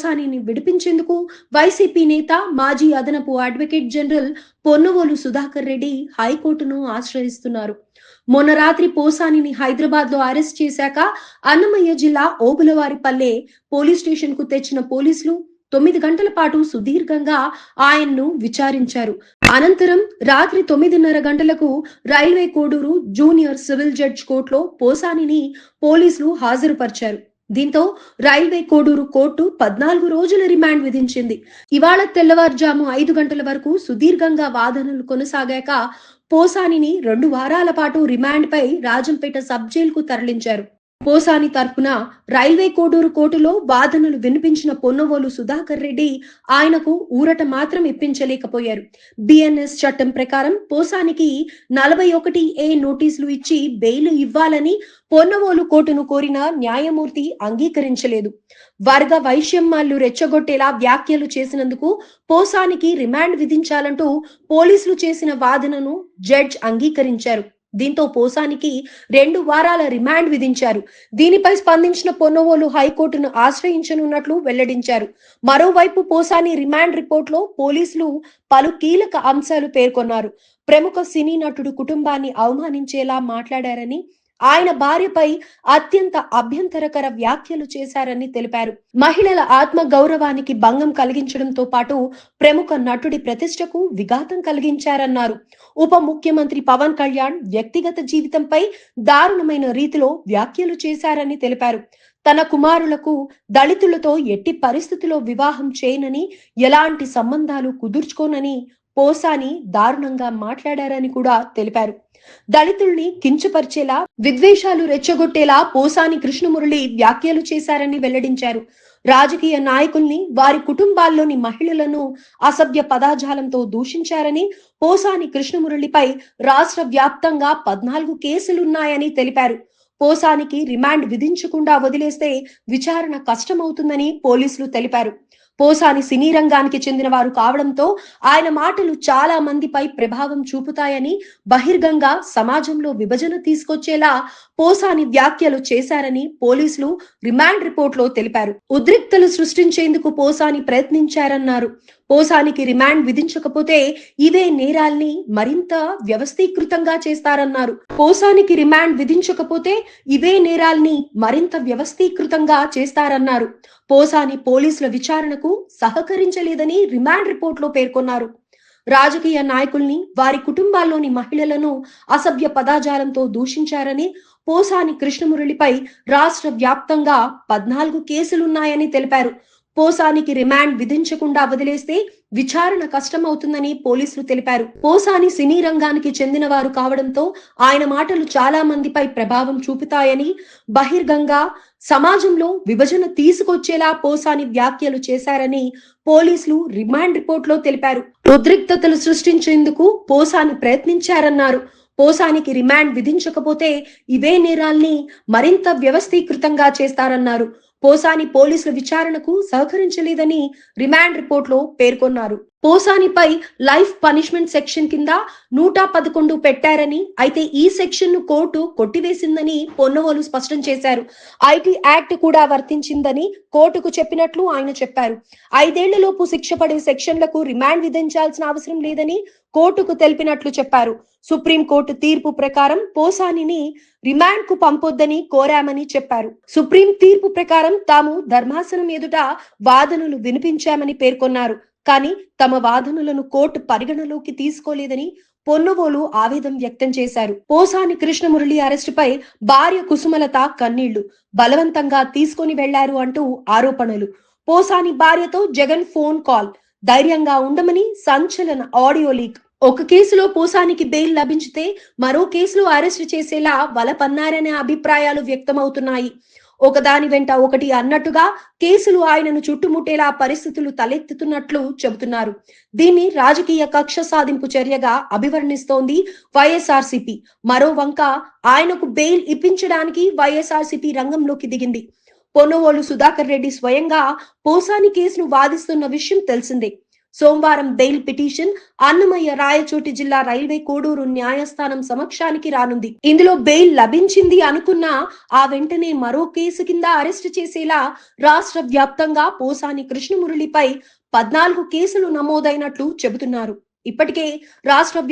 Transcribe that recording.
పోసానిని విడిపించేందుకు YCP నేత మాజీ అదనపు అడ్వకేట్ జనరల్ పొన్నవోలు సుధాకర్ రెడ్డి హైకోర్టును ఆశ్రయిస్తున్నారు. మొన్న రాత్రి పోసానిని హైదరాబాద్ లో అరెస్ట్ చేశాక అన్నమయ్య జిల్లా ఓబులవారిపల్లె పోలీస్ స్టేషన్ కు తెచ్చిన పోలీసులు 9 గంటల పాటు సుదీర్ఘంగా ఆయన్ను విచారించారు. అనంతరం రాత్రి 9:30 గంటలకు railway Koduru junior civil judge కోర్టులో పోసానిని పోలీసులు హాజరుపరిచారు. దీంతో రైల్వే కోడూరు కోర్టు 14 రోజుల రిమాండ్ విధించింది. ఇవాళ తెల్లవారుజాము 5 గంటల వరకు సుదీర్ఘంగా వాదనలు కొనసాగాక పోసానిని 2 వారాల పాటు రిమాండ్ పై రాజంపేట సబ్ జైలుకు తరలించారు. పోసాని తరపున రైల్వే కోడూరు కోర్టులో వాదనలు వినిపించిన పొన్నవోలు సుధాకర్ రెడ్డి ఆయనకు ఊరట మాత్రం ఇప్పించలేకపోయారు. బిఎన్ఎస్ చట్టం ప్రకారం పోసానికి 41A నోటీసులు ఇచ్చి బెయిల్ ఇవ్వాలని పొన్నవోలు కోర్టును కోరిన న్యాయమూర్తి అంగీకరించలేదు. వర్గ వైషమ్యాలు రెచ్చగొట్టేలా వ్యాఖ్యలు చేసినందుకు పోసానికి రిమాండ్ విధించాలంటూ పోలీసులు చేసిన వాదనను జడ్జ్ అంగీకరించారు. దీంతో పోసానికి 2 వారాల రిమాండ్ విధించారు. దీనిపై స్పందించిన పొన్నవోలు హైకోర్టును ఆశ్రయించనున్నట్లు వెల్లడించారు. మరోవైపు పోసాని రిమాండ్ రిపోర్ట్లో పోలీసులు పలు కీలక అంశాలు పేర్కొన్నారు. ప్రముఖ సినీ నటుడు కుటుంబాన్ని అవమానించేలా మాట్లాడారని, ఆయన భార్యపై అత్యంత అభ్యంతరకర వ్యాఖ్యలు చేశారని తెలిపారు. మహిళల ఆత్మ గౌరవానికి భంగం కలిగించడంతో పాటు ప్రముఖ నటుడి ప్రతిష్టకు విఘాతం కలిగించారన్నారు. ఉప ముఖ్యమంత్రి పవన్ కళ్యాణ్ వ్యక్తిగత జీవితంపై దారుణమైన రీతిలో వ్యాఖ్యలు చేశారని తెలిపారు. తన కుమారులకు దళితులతో ఎట్టి పరిస్థితిలో వివాహం చేయనని, ఎలాంటి సంబంధాలు కుదుర్చుకోనని పోసాని దారుణంగా మాట్లాడారని కూడా తెలిపారు. దళితుల్ని కించపరిచేలా, విద్వేషాలు రెచ్చగొట్టేలా పోసాని కృష్ణమురళి వ్యాఖ్యలు చేశారని వెల్లడించారు. రాజకీయ నాయకుల్ని, వారి కుటుంబాల్లోని మహిళలను అసభ్య పదజాలంతో దూషించారని, పోసాని కృష్ణమురళిపై రాష్ట్ర వ్యాప్తంగా 14 కేసులున్నాయని తెలిపారు. పోసానికి రిమాండ్ విధించకుండా వదిలేస్తే విచారణ కష్టమవుతుందని పోలీసులు తెలిపారు. పోసాని సినీ రంగానికి చెందిన వారు కావడంతో ఆయన మాటలు చాలా మందిపై ప్రభావం చూపుతాయని, బహిర్గంగా సమాజంలో విభజన తీసుకొచ్చేలా పోసాని వ్యాఖ్యలు చేశారని పోలీసులు రిమాండ్ రిపోర్ట్లో తెలిపారు. ఉద్రిక్తలు సృష్టించేందుకు పోసాని ప్రయత్నించారన్నారు. పోసానికి రిమాండ్ విధించకపోతే ఇవే నేరాల్ని మరింత వ్యవస్థీకృతంగా చేస్తారన్నారు. పోసానికి రిమాండ్ విధించకపోతే ఇవే నేరాల్ని మరింత వ్యవస్థీకృతంగా చేస్తారన్నారు. పోసాని పోలీసుల విచారణకు సహకరించలేదని రిమాండ్ రిపోర్ట్లో పేర్కొన్నారు. రాజకీయ నాయకుల్ని, వారి కుటుంబాల్లోని మహిళలను అసభ్య పదజాలంతో దూషించారని, పోసాని కృష్ణమురళిపై రాష్ట్ర వ్యాప్తంగా 14 కేసులున్నాయని తెలిపారు. పోసానికి రిమాండ్ విధించకుండా వదిలేస్తే విచారణ కష్టమవుతుందని పోలీసులు తెలిపారు. పోసాని సినీ రంగానికి చెందిన వారు కావడంతో ఆయన మాటలు చాలా మందిపై ప్రభావం చూపుతాయని, బహిర్గంగా సమాజంలో విభజన తీసుకొచ్చేలా పోసాని వ్యాఖ్యలు చేశారని పోలీసులు రిమాండ్ రిపోర్ట్లో తెలిపారు. ఉద్రిక్తతలు సృష్టించేందుకు పోసాని ప్రయత్నించారన్నారు. పోసానికి రిమాండ్ విధించకపోతే ఇవే నేరాల్ని మరింత వ్యవస్థీకృతంగా చేస్తారన్నారు. పోసాని పోలీసుల విచారణకు సహకరించలేదని రిమాండ్ రిపోర్ట్లో పేర్కొన్నారు. పోసానిపై లైఫ్ పనిష్మెంట్ సెక్షన్ కింద 111 పెట్టారని, అయితే ఈ సెక్షన్ ను కోర్టు కొట్టివేసిందని పొన్నవోలు స్పష్టం చేశారు. ఐటీ యాక్ట్ కూడా వర్తించిందని కోర్టుకు చెప్పినట్లు ఆయన చెప్పారు. 5 ఏళ్లలోపు శిక్ష పడే సెక్షన్లకు రిమాండ్ విధించాల్సిన అవసరం లేదని కోర్టుకు తెలిపినట్లు చెప్పారు. సుప్రీంకోర్టు తీర్పు ప్రకారం పోసానిని రిమాండ్ కు పంపొద్దని కోరామని చెప్పారు. సుప్రీం తీర్పు ప్రకారం తాము ధర్మాసనం ఎదుట వాదనలు వినిపించామని పేర్కొన్నారు. కానీ తమ వాదనలను కోర్టు పరిగణలోకి తీసుకోలేదని పొన్నవోలు ఆవేదన వ్యక్తం చేశారు. పోసాని కృష్ణమురళి అరెస్టుపై భార్య కుసుమలత కన్నీళ్లు, బలవంతంగా తీసుకొని వెళ్లారు అంటూ ఆరోపణలు. పోసాని భార్యతో జగన్ ఫోన్ కాల్, ధైర్యంగా ఉండమని సంచలన ఆడియో లీక్. ఒక కేసులో పోసానికి బెయిల్ లభించితే మరో కేసులో అరెస్టు చేసేలా వలపన్నారనే అభిప్రాయాలు వ్యక్తమవుతున్నాయి. ఒకదాని వెంట ఒకటి అన్నట్టుగా కేసులు ఆయనను చుట్టుముట్టేలా పరిస్థితులు తలెత్తుతున్నట్లు చెబుతున్నారు. దీన్ని రాజకీయ కక్ష సాధింపు చర్యగా అభివర్ణిస్తోంది వైఎస్ఆర్సీపీ. మరో వంక ఆయనకు బెయిల్ ఇప్పించడానికి వైఎస్ఆర్సీపీ రంగంలోకి దిగింది. పొన్నవోలు సుధాకర్ రెడ్డి స్వయంగా పోసాని కేసును వాదిస్తున్న విషయం తెలిసిందే. సోమవారం బెయిల్ పిటిషన్ అన్నమయ్య రాయచోటి జిల్లా రైల్వే కోడూరు న్యాయస్థానం సమక్షానికి రానుంది. ఇందులో బెయిల్ లభించింది అనుకున్నా ఆ వెంటనే మరో కేసు కింద అరెస్టు చేసేలా రాష్ట్ర వ్యాప్తంగా పోసాని కృష్ణమురళిపై 14 కేసులు నమోదైనట్లు చెబుతున్నారు. ఇప్పటికే రాష్ట్ర